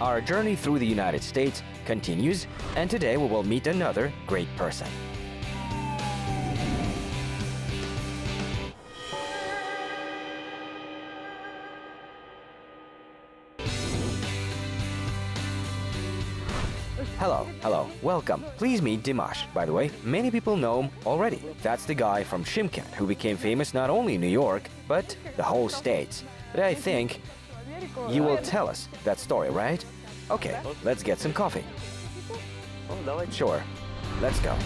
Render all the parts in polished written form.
Our journey through the United States continues, and today we will meet another great person. Hello, welcome. Please meet Dimash. By the way, many people know him already. That's the guy from Shymkent who became famous not only in New York, but the whole States. But I think you will tell us that story, right? Okay, let's get some coffee. Sure, let's go.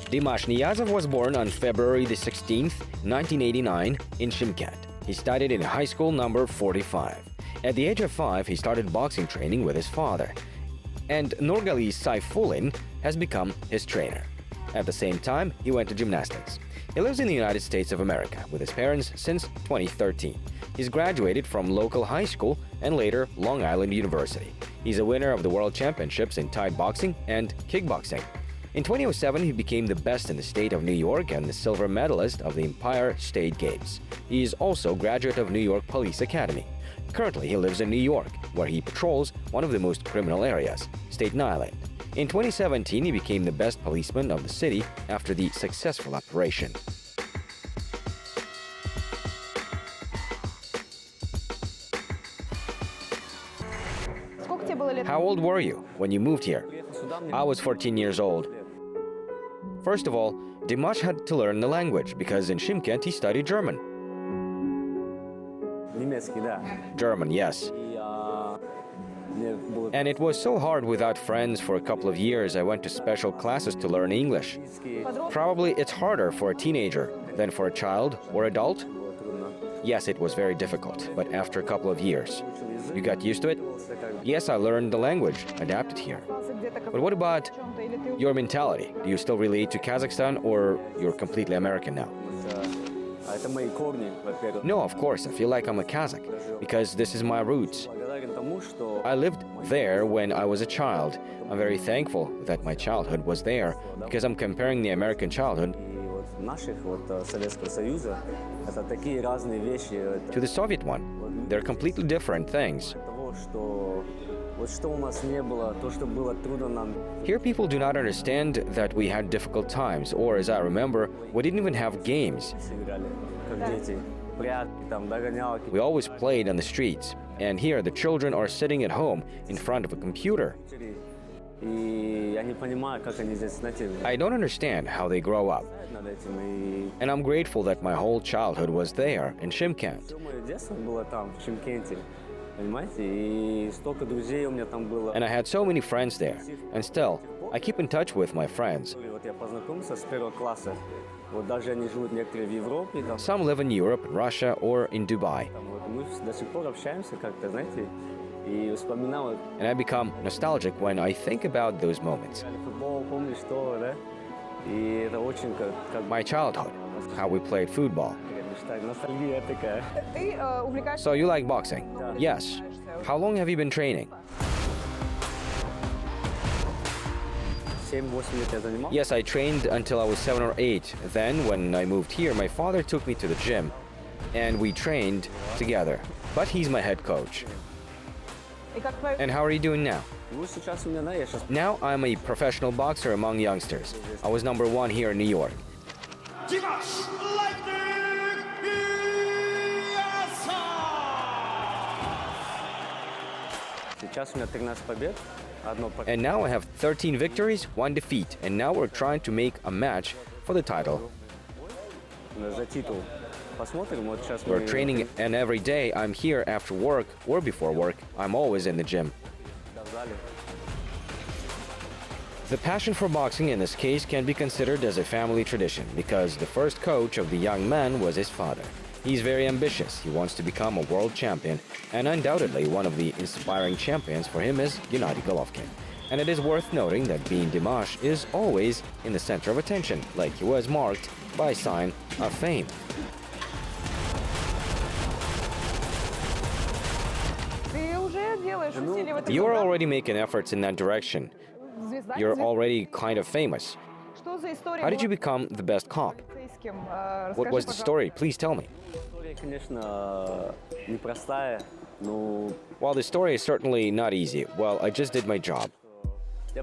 Dimash Niyazov was born on February the 16th, 1989 in Shymkent. He studied in high school number 45. At the age of 5, he started boxing training with his father. And Nurgali Saifulin has become his trainer. At the same time, he went to gymnastics. He lives in the United States of America with his parents since 2013. He's graduated from local high school and later Long Island University. He's a winner of the World Championships in Thai boxing and kickboxing. In 2007, he became the best in the state of New York and the silver medalist of the Empire State Games. He is also a graduate of New York Police Academy. Currently, he lives in New York, where he patrols one of the most criminal areas, Staten Island. In 2017, he became the best policeman of the city after the successful operation. How old were you when you moved here? I was 14 years old. First of all, Dimash had to learn the language because in Shymkent he studied German. German, yes. And it was so hard without friends for a couple of years. I went to special classes to learn English. Probably it's harder for a teenager than for a child or adult. Yes, it was very difficult, but after a couple of years, you got used to it? Yes, I learned the language, adapted here. But what about your mentality? Do you still relate to Kazakhstan or you're completely American now? No, of course, I feel like I'm a Kazakh because this is my roots. I lived there when I was a child. I'm very thankful that my childhood was there because I'm comparing the American childhood to the Soviet one. They're completely different things. Here people do not understand that we had difficult times, or as I remember, we didn't even have games. We always played on the streets, and here the children are sitting at home in front of a computer. I don't understand how they grow up. And I'm grateful that my whole childhood was there, in Shymkent. And I had so many friends there, and still, I keep in touch with my friends. Some live in Europe, Russia, or in Dubai. And I become nostalgic when I think about those moments. My childhood, how we played football. So you like boxing? Yes. How long have you been training? Yes, I trained until I was 7 or 8. Then, when I moved here, my father took me to the gym, and we trained together. But he's my head coach. And how are you doing now? Now I'm a professional boxer among youngsters. I was number 1 here in New York. Dimash Niyazov! And now I have 13 victories, 1 defeat, and now we're trying to make a match for the title. We're training, and every day I'm here after work or before work. I'm always in the gym. The passion for boxing in this case can be considered as a family tradition because the first coach of the young man was his father. He's very ambitious. He wants to become a world champion, and undoubtedly one of the inspiring champions for him is Gennady Golovkin. And it is worth noting that being Dimash is always in the center of attention, like he was marked by a sign of fame. You're already making efforts in that direction. You're already kind of famous. How did you become the best cop? What was the story? Please tell me. Well, the story is certainly not easy. Well, I just did my job. I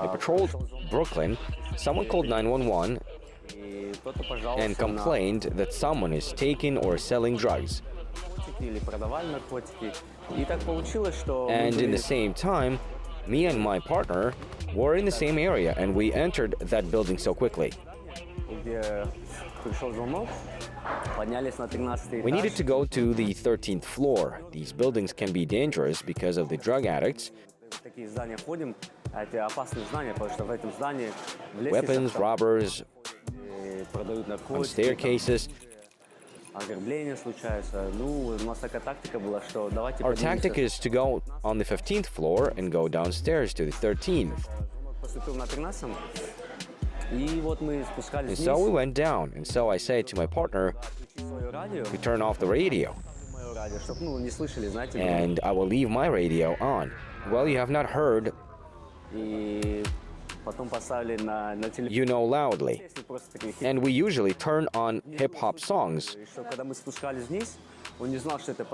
patrolled Brooklyn. Someone called 911 and complained that someone is taking or selling drugs. And in the same time, me and my partner were in the same area, and we entered that building so quickly. We needed to go to the 13th floor. These buildings can be dangerous because of the drug addicts, weapons, robbers, on staircases. Our tactic is to go on the 15th floor and go downstairs to the 13th. And so we went down, and so I said to my partner to turn off the radio. And I will leave my radio on. Well, you have not heard, you know, loudly. And we usually turn on hip-hop songs,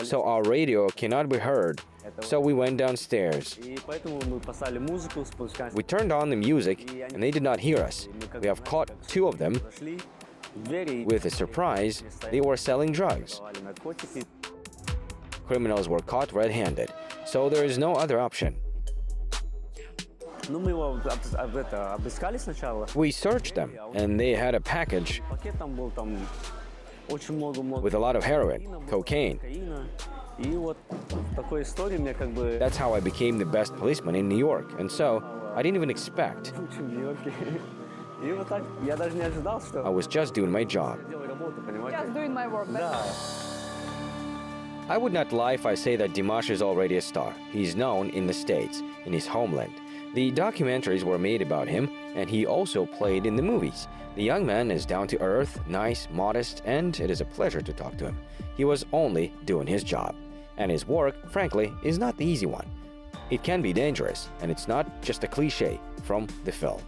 so our radio cannot be heard. So we went downstairs. We turned on the music, and they did not hear us. We have caught two of them. With a surprise, they were selling drugs. Criminals were caught red-handed, so there is no other option. We searched them, and they had a package with a lot of heroin, cocaine. That's how I became the best policeman in New York, and so I didn't even expect. I was just doing my job. Just doing my work. I would not lie if I say that Dimash is already a star. He's known in the States, in his homeland. The documentaries were made about him, and he also played in the movies. The young man is down to earth, nice, modest, and it is a pleasure to talk to him. He was only doing his job. And his work, frankly, is not the easy one. It can be dangerous, and it's not just a cliche from the film.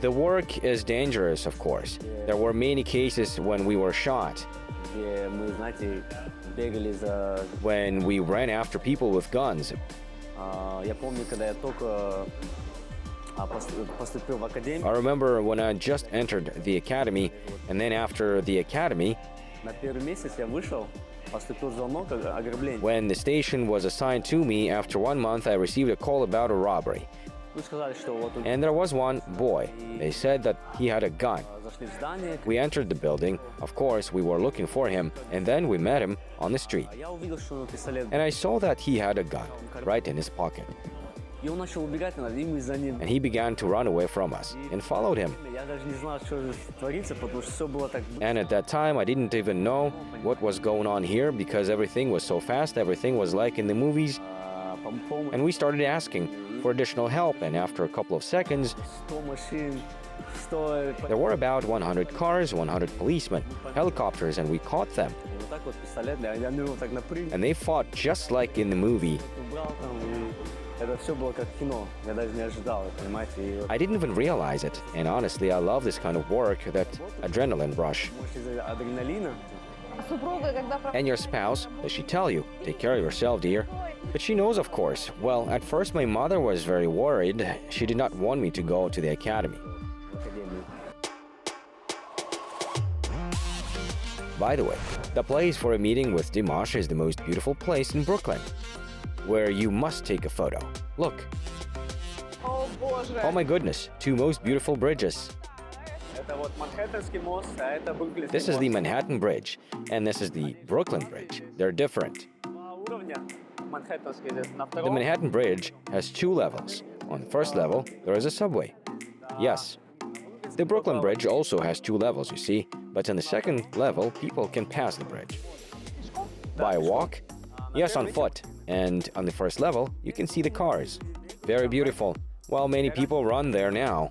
The work is dangerous, of course. There were many cases when we were shot, when we ran after people with guns. I remember when I just entered the academy, and then after the academy, when the station was assigned to me, after 1 month I received a call about a robbery. And there was one boy. They said that he had a gun. We entered the building. Of course, we were looking for him, and then we met him on the street. And I saw that he had a gun right in his pocket. And he began to run away from us and followed him. And at that time, I didn't even know what was going on here because everything was so fast, everything was like in the movies. And we started asking for additional help, and after a couple of seconds, there were about 100 cars, 100 policemen, helicopters, and we caught them. And they fought just like in the movie. I didn't even realize it, and honestly, I love this kind of work, that adrenaline rush. And your spouse, does she tell you, take care of yourself, dear? But she knows, of course. Well, at first my mother was very worried. She did not want me to go to the academy. By the way, the place for a meeting with Dimash is the most beautiful place in Brooklyn, where you must take a photo. Look. Oh my goodness, two most beautiful bridges. This is the Manhattan Bridge, and this is the Brooklyn Bridge. They're different. The Manhattan Bridge has two levels. On the first level, there is a subway. Yes. The Brooklyn Bridge also has two levels, you see, but on the second level, people can pass the bridge. By walk? Yes, on foot. And on the first level, you can see the cars. Very beautiful. While many people run there now.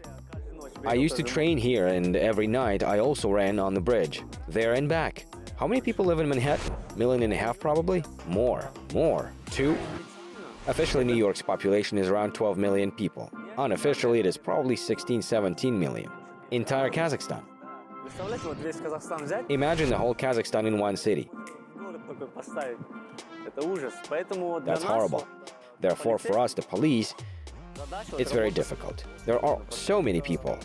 I used to train here, and every night I also ran on the bridge, there and back. How many people live in Manhattan? 1.5 million probably? More. 2? Officially, New York's population is around 12 million people. Unofficially, it is probably 16, 17 million. Entire Kazakhstan. Imagine the whole Kazakhstan in one city. That's horrible. Therefore, for us, the police, it's very difficult. There are so many people.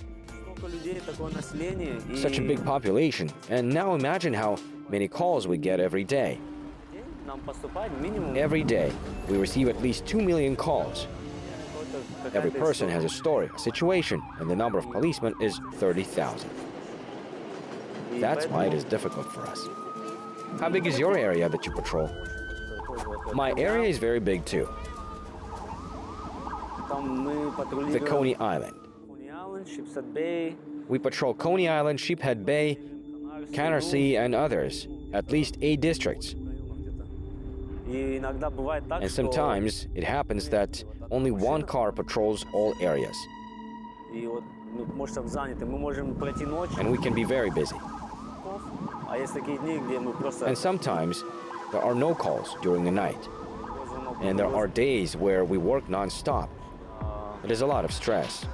Such a big population. And now imagine how many calls we get every day. Every day, we receive at least 2 million calls. Every person has a story, a situation, and the number of policemen is 30,000. That's why it is difficult for us. How big is your area that you patrol? My area is very big too. The Coney Island. We patrol Coney Island, Sheephead Bay, Canarsie, and others. At least 8 districts. And sometimes it happens that only one car patrols all areas. And we can be very busy. And sometimes there are no calls during the night. And there are days where we work non-stop. It is a lot of stress.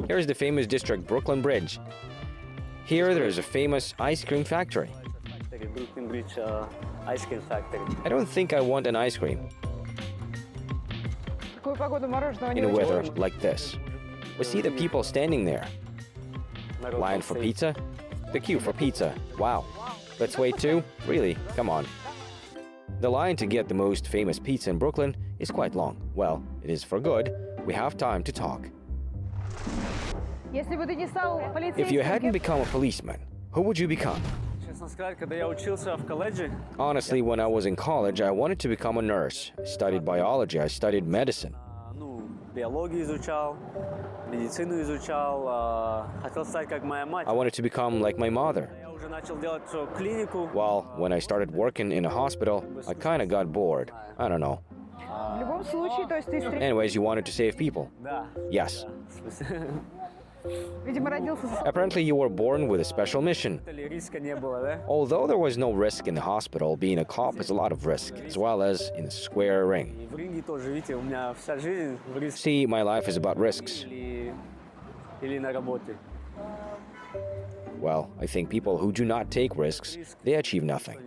Here is the famous district Brooklyn Bridge. Here there is a famous ice cream factory. I don't think I want an ice cream in a weather like this. We see the people standing there. Line for pizza? The queue for pizza. Wow. Let's wait too? Really? Come on. The line to get the most famous pizza in Brooklyn is quite long. Well, it is for good. We have time to talk. If you hadn't become a policeman, who would you become? Honestly, when I was in college, I wanted to become a nurse. I studied biology, I studied medicine. I wanted to become like my mother. Well, when I started working in a hospital, I kind of got bored. I don't know. Anyways, you wanted to save people? Yes. Apparently you were born with a special mission. Although there was no risk in the hospital, being a cop is a lot of risk, as well as in a square ring. See, my life is about risks. Well, I think people who do not take risks, they achieve nothing.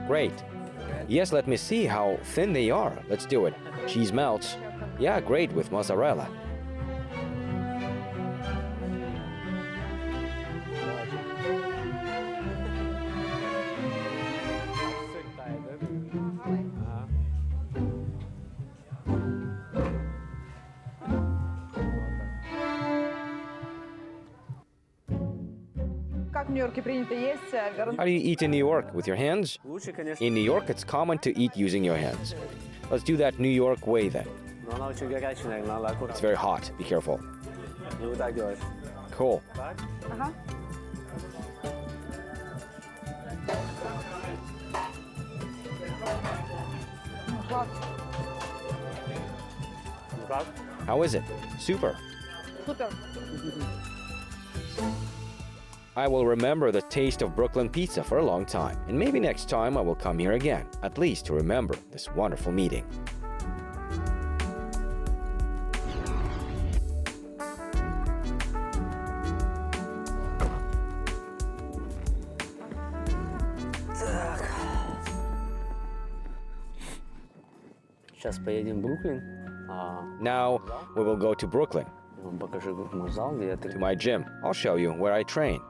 Great. Yes, let me see how thin they are. Let's do it. Cheese melts. Yeah, great with mozzarella. How do you eat in New York? With your hands? In New York, it's common to eat using your hands. Let's do that New York way then. It's very hot. Be careful. Cool. How is it? Super. I will remember the taste of Brooklyn pizza for a long time, and maybe next time I will come here again, at least to remember this wonderful meeting. Сейчас поедем в Бруклин. Now we will go to Brooklyn, Я вам покажу мой зал, где я to my gym. I'll show you where I train.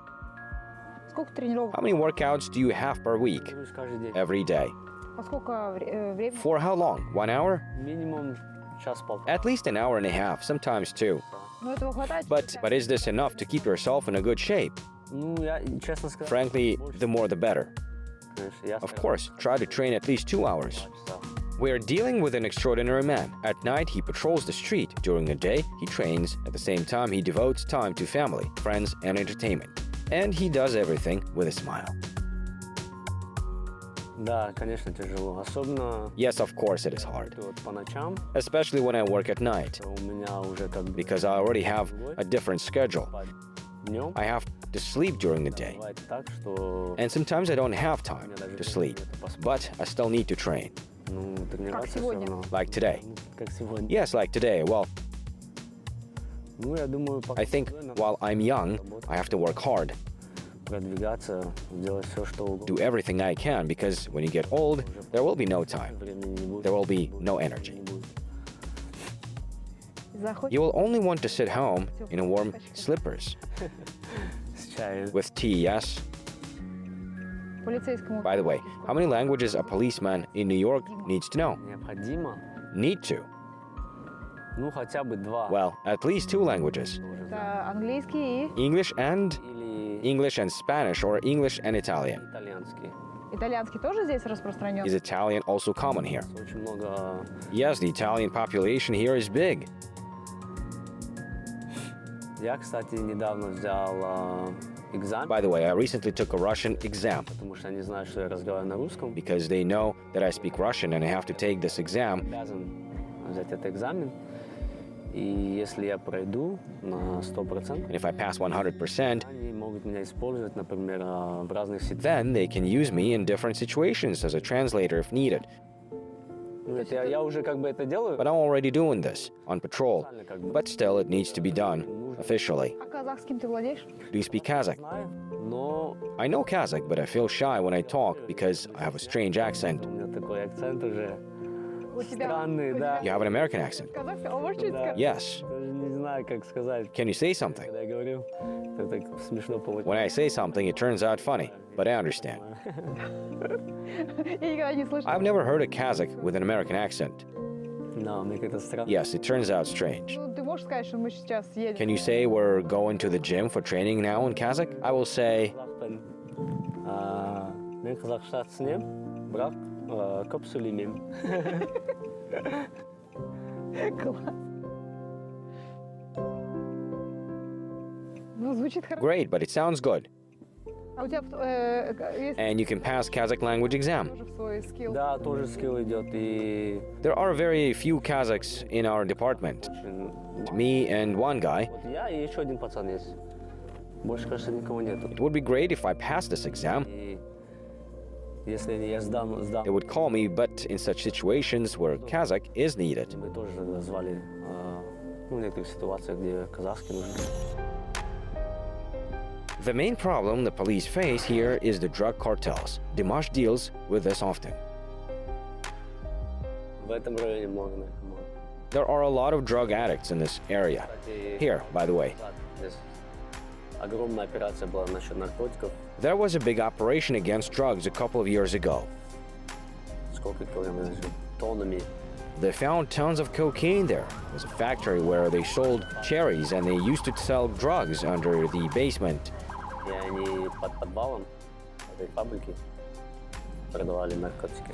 Сколько тренировок? How many workouts do you have per week? тренируюсь каждый день. Every day. По сколько времени? For how long? 1 hour? Минимум час-полтора. At least an hour and a half, sometimes two. Ну, этого хватает? But is this enough to keep yourself in a good shape? Ну, я, честно сказать, Frankly, больше, the more the better. конечно. Я Of стараюсь course, try to train at least 2 hours. 2 часа. We are dealing with an extraordinary man. At night, he patrols the street. During the day, he trains. At the same time, he devotes time to family, friends, and entertainment. And he does everything with a smile. Да, конечно, тяжело. Особенно Yes, of course, it is hard. вот по ночам, Especially when I work at night, у меня уже как бы because I already have a different schedule. днем. I have to sleep during the day. Бывает так, что And sometimes I don't have time to sleep. But I still need to train. ну, тренироваться все сегодня. равно. Like today. Ну, как сегодня. Yes, like today. Well, Ну, я думаю, пока I think достойно while I'm young, I have to work hard, продвигаться, делать все, что угодно. do everything I can, because when you get old, there will be no time. Времени не будет. There will be no Не energy. будет. You will only want to sit home in warm slippers С чаем. with tea, yes? Полицейскому. By the way, how many languages a policeman in New York needs to know? Необходимо, Need to. ну, хотя бы 2. Well, at least 2 languages. Это английский и English and Или Spanish, or English and Italian. итальянский. итальянский тоже здесь распространен? Is Italian also common here? Очень много. Yes, the Italian population here is big. Я, кстати, недавно взял экзамен, By the way, I recently took a Russian exam потому что они знают, что я разговариваю на русском. because they know that I speak Russian and I have to take this exam. Обязан взять этот экзамен. И если я пройду на 100%, And if I pass 100%, они могут меня использовать, например, в разных ситуациях. then they can use me in different situations as a translator if needed. Ну, это я уже как бы это делаю. But I'm already doing this on patrol. Как бы But still, it needs to be done officially. А казахским ты владеешь? Do you speak Kazakh? знаю, но I know Kazakh, but I feel shy when I talk because I have a strange accent. у меня такой акцент уже У тебя странный, да. You have an American accent. казахский? А можешь чуть сказать? Yes. Даже не знаю, как сказать. Can you say something? Когда я говорю, это так смешно получается. When I say something, it turns out funny, but I understand. Я никогда не слышала. I've never heard a Kazakh with an American accent. Да, мне как-то странно. Yes, it turns out strange. Ну, ты можешь сказать, что мы сейчас едем? Can you say we're going to the gym for training now in Kazakh? I will say, Қазақпен, мен қазақша түсінем, бірақ көп сөйлемеймін. Класс. Ну, звучит хорошо. great, but it sounds good. А у тебя есть And you can pass Kazakh language exam. тоже в свой скилл? Да, тоже скилл идет. И There are very few Kazakhs in our department. Me and one guy. вот я и еще один пацан есть. Больше, кажется, никого нету. It would be great if I passed this exam. И если я сдам, They would call me, but in such situations where Kazakh is needed. мы тоже тогда звали ну, в некоторых ситуациях, где казахский нужен. The main problem the police face here is the drug cartels. Dimash deals with this often. В этом районе много наркоманов. There are a lot of drug addicts in this area. Кстати, Here, by the way. здесь огромная операция была насчет наркотиков. There was a big operation against drugs a couple of years ago. Сколько килограмм, тоннами. They found tons of cocaine there. It was a factory where they sold cherries and they used to sell drugs under the basement. И они под подвалом этой фабрики продавали наркотики.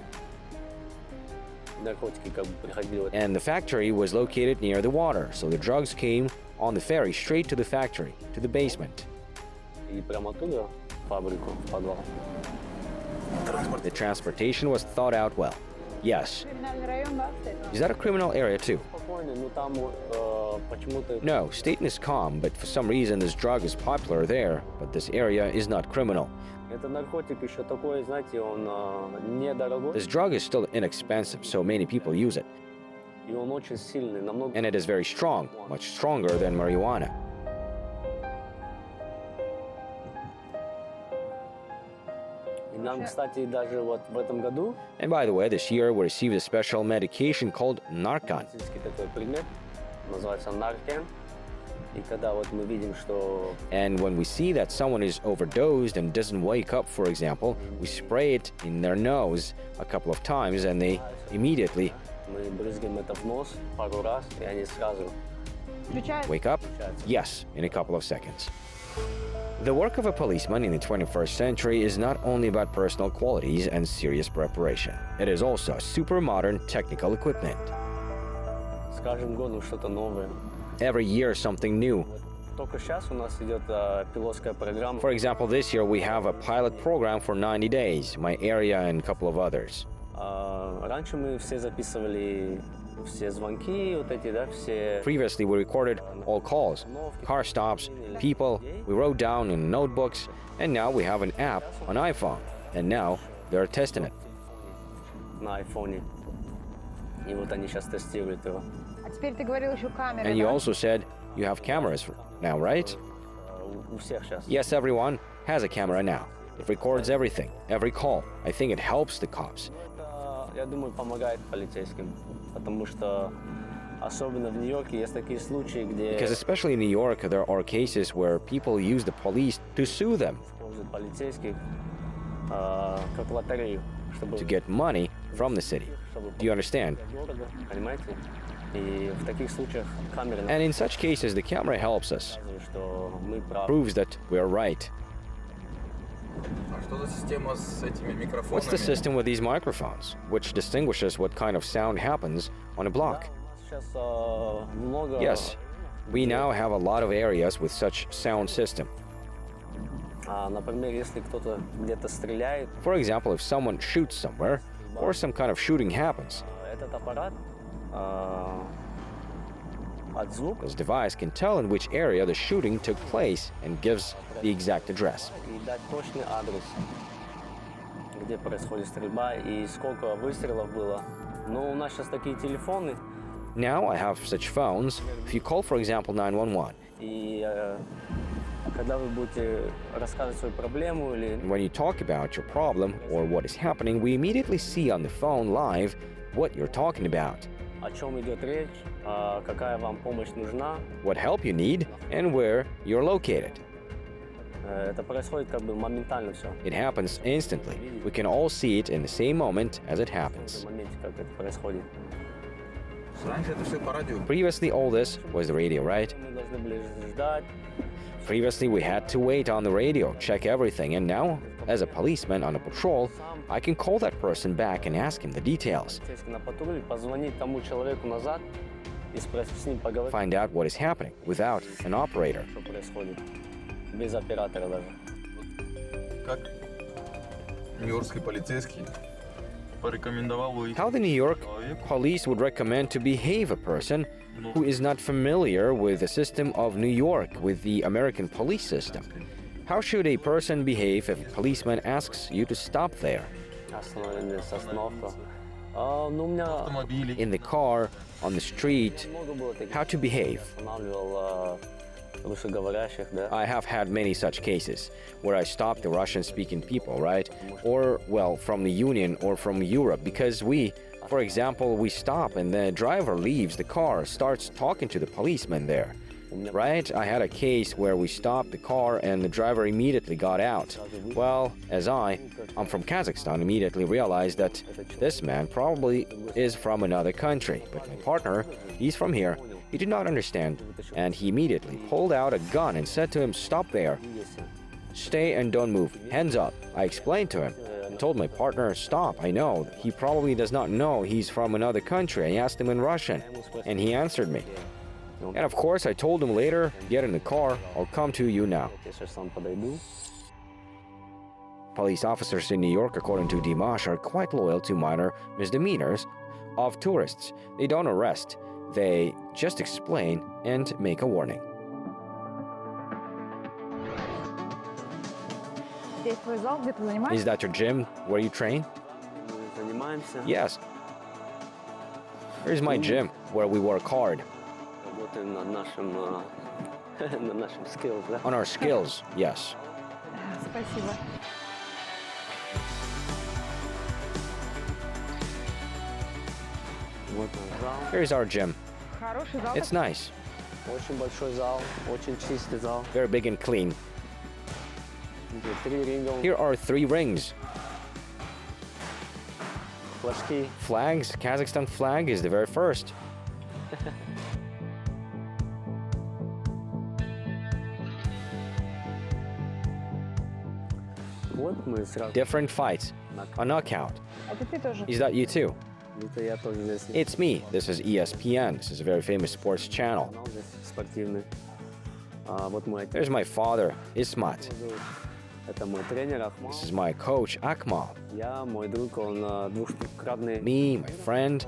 Наркотики как бы приходили. And the factory was located near the water, so the drugs came on the ferry straight to the factory, to the basement. И прямо оттуда в фабрику, в подвал. The transportation was thought out well. Yes. Криминальный район, да, кстати? Is that a criminal area too? Спокойно, но там почему-то No, Staten is calm, but for some reason this drug is popular there, but this area is not criminal. это наркотик еще такой, знаете, он недорогой, This drug is still inexpensive, so many people use it. и он очень сильный, намного. And it is very strong, much stronger than marijuana. Нам, кстати, даже вот в этом году And by the way, this year we received a special medication called Narcan. медицинский такой предмет, называется наркен. И когда вот мы видим, что And when we see that someone is overdosed and doesn't wake up, for example, we spray it in their nose a couple of times and they immediately мы брызгаем это в нос пару раз, и они сразу Включает. wake up? Yes, in a couple of seconds. The work of a policeman in the 21st century is not only about personal qualities and serious preparation. It is also super modern technical equipment. с каждым годом что-то новое. Every year something new. Только сейчас у нас идет пилотская программа. For example, this year we have a pilot program for 90 days, my area and a couple of others. Раньше мы все записывали все звонки, вот эти, да, все. Previously, we recorded all calls, car stops, people, we wrote down in notebooks, and now we have an app on iPhone, and now they're testing it. На айфоне. И вот они сейчас тестируют его. А теперь ты говорил еще камеры, And you да? also said you have cameras now, right? У всех сейчас. Yes, everyone has a camera now. It records everything, every call. I think it helps the cops. Это, я думаю, помогает полицейским, потому что особенно в Нью-Йорке есть такие случаи, где Because especially in New York, there are cases where people use the police to sue them, используют полицейских как лотерею, чтобы to get money from the city. Do you understand? города, понимаете? И в таких случаях камера And in such cases, the camera helps us, показывает, что мы правы. proves that we are right. А что за система с этими микрофонами? What's the system with these microphones, which distinguishes what kind of sound happens on a block? Сейчас много. Yes, we now have a lot of areas with such sound system. Например, если кто-то где-то стреляет, For example, if someone shoots somewhere, or some kind of shooting happens, этот аппарат от звука this device can tell in which area the shooting took place and gives the exact address. и дать точный адрес, где происходит стрельба и сколько выстрелов было. Но у нас сейчас такие телефоны, Now I have such phones. If you call, for example, 911, и когда вы будете рассказывать свою проблему или and when you talk about your problem or what is happening, we immediately see on the phone live what you're talking about, о чем идет речь, какая вам помощь нужна. what help you need, and where you're located. Это происходит как бы моментально все. It happens instantly. We can all see it in the same moment as it happens. В моменте, как это происходит. Раньше это все по радио. Previously, all this was the radio, right? Мы должны были ждать. Previously, we had to wait on the radio, check everything, and now, as a policeman on a patrol, I can call that person back and ask him the details, Полицейский на патруле, позвонить тому человеку назад и спросить с ним поговорить, find out what is happening without an operator. что происходит. Без оператора даже. Как нью-йоркский полицейский порекомендовал бы How the New York police would recommend to behave a person who is not familiar with the system of New York, with the American police system. How should a person behave if a policeman asks you to stop there? Остановка. Ну, у меня автомобилей. In the car, on the street, много было таких. how to behave. Останавливал русскоговорящих, да. I have had many such cases where I stopped the Russian-speaking people, right? Or, well, from the Union or from Europe, because for example, we stop and the driver leaves the car, starts talking to the policeman there, right? I had a case where we stopped the car and the driver immediately got out. Well, as I'm from Kazakhstan, immediately realized that this man probably is from another country, but my partner, he's from here. He did not understand, and he immediately pulled out a gun and said to him, "Stop there. Stay and don't move. Hands up." I explained to him. I told my partner, "Stop, I know. He probably does not know he's from another country." I asked him in Russian, and he answered me. And of course, I told him later, "Get in the car. I'll come to you now." Я сейчас сам подойду. Police officers in New York, according to Dimash, are quite loyal to minor misdemeanors of tourists. They don't arrest. They just explain and make a warning. Здесь твой зал, где ты занимаешься? Is that your gym where you train? Мы занимаемся. Yes. Here's my gym where we work hard. Работаем над нашим, над нашим skills, да. On our skills, yes. Спасибо. Вот наш зал. Here's our gym. Хороший зал. It's nice, Очень большой зал, очень чистый зал. very big and clean. Где 3 ринга, Here are 3 rings. флажки. Flags, Kazakhstan flag is the very first. Вот мы сразу. Different fights. A knockout. Это ты тоже. Is that you too? Это я тоже здесь. It's me. This is ESPN. This is a very famous sports channel. Канал здесь спортивный. Вот мой отец. There's my father, Ismat. Это мой тренер Ахмал. This is my coach, Akmal. Я, мой друг, он двухкратный. Me, my friend.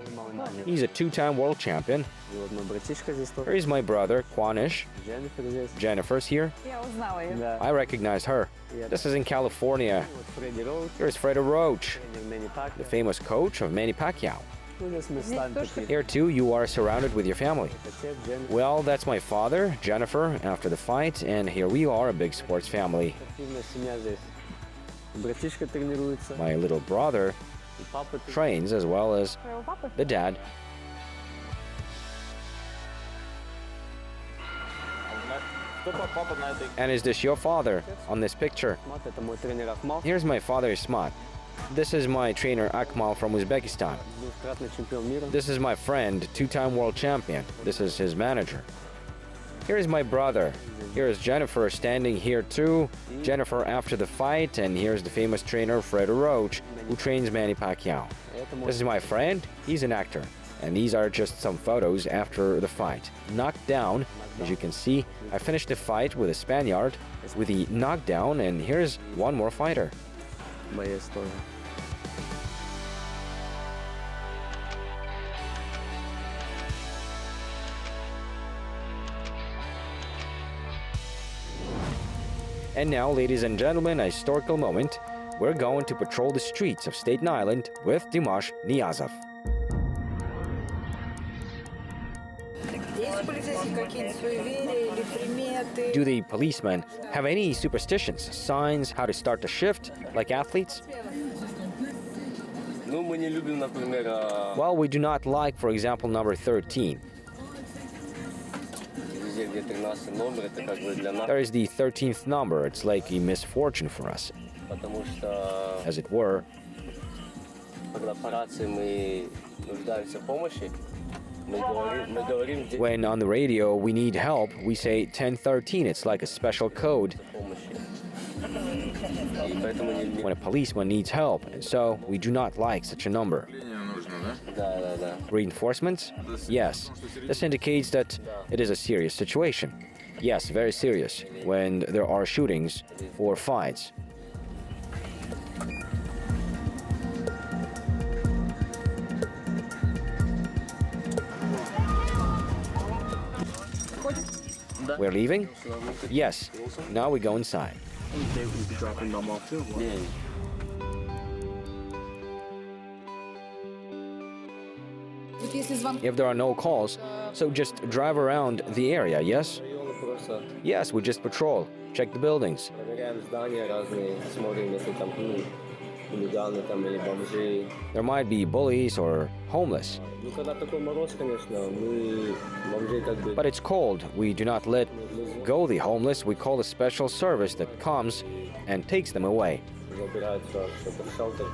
He's a 2-time world champion. И вот мой братишка здесь тоже. Here is my brother, Kwanish. Дженнифер здесь. Jennifer's here. Я узнала ее. Да. I recognize her. This is in California. Вот Фредди Роуч, Here's Fredo Roach, тренер Мэнни Пакьяо. the famous coach of Manny Pacquiao. Ну, здесь мы ставим тоже такие. Here too, you are surrounded with your family. Отец, Дженнифер. Well, that's my father, Jennifer, after the fight, and here we are, a big sports family. Спортивная семья здесь. Братишка тренируется. My little brother И папа тренируется. trains as well as Своего папы? the dad. Кто папа на этой? And is this your father on this picture? Это мой тренер Ахмал. Here's my father, Ismat. This is my trainer, Akmal from Uzbekistan. Двукратный чемпион мира. This is my friend, 2-time world champion. This is his manager. Here is my brother. Here is Jennifer standing here too. Jennifer after the fight, and here's the famous trainer, Fredo Roach, who trains Manny Pacquiao. Это мой This is my friend. He's an actor. And these are just some photos after the fight. Knocked down, as you can see, I finished the fight with a Spaniard with the knockdown, and here's one more fighter. боец тоже. And now, ladies and gentlemen, a historical moment. We're going to patrol the streets of Staten Island with Dimash Niyazov. Есть у полицейских какие-то суеверия или приметы? Do the policemen have any superstitions, signs how to start the shift, like athletes? Ну, мы не любим, например, Well, we do not like, for example, number 13. везде, где 13 номер, это как бы для нас, There is the 13th number. It's like a misfortune for us, потому что as it were. когда по рации мы нуждаемся в помощи, мы говорим где When on the radio we need help, we say 1013. It's like a special code помощи. И поэтому не... when a policeman needs help, and so we do not like such a number. Нужно, да? Да. Reinforcements? Yes. This indicates that it is a serious situation. Yes, very serious, when there are shootings or fights. We're leaving? Yes. Now we go inside. Не, Вот если звонок If there are no calls, so just drive around the area, yes? районы просто Yes, we just patrol, check the buildings. проверяем здания разные, смотрим, если там хулиганы там или бомжи. There might be bullies or homeless. Ну, когда такой мороз, конечно, мы бомжей как бы... But it's cold. We do not let go the homeless. We call a special service that comes and takes them away. забирают что-то в шелтер.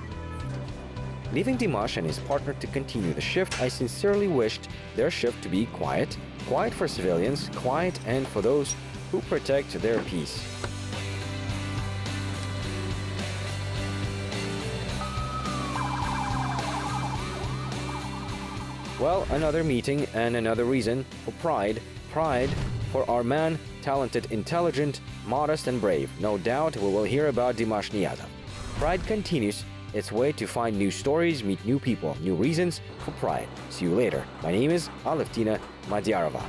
Leaving Dimash and his partner to continue the shift, I sincerely wished their shift to be quiet. Quiet for civilians, quiet and for those who protect their peace. Well, another meeting and another reason for pride. Pride for our man, talented, intelligent, modest and brave. No doubt we will hear about Dimash Niyazov. Pride continues its way to find new stories, meet new people, new reasons for pride. See you later. My name is Aleftina Madyarova.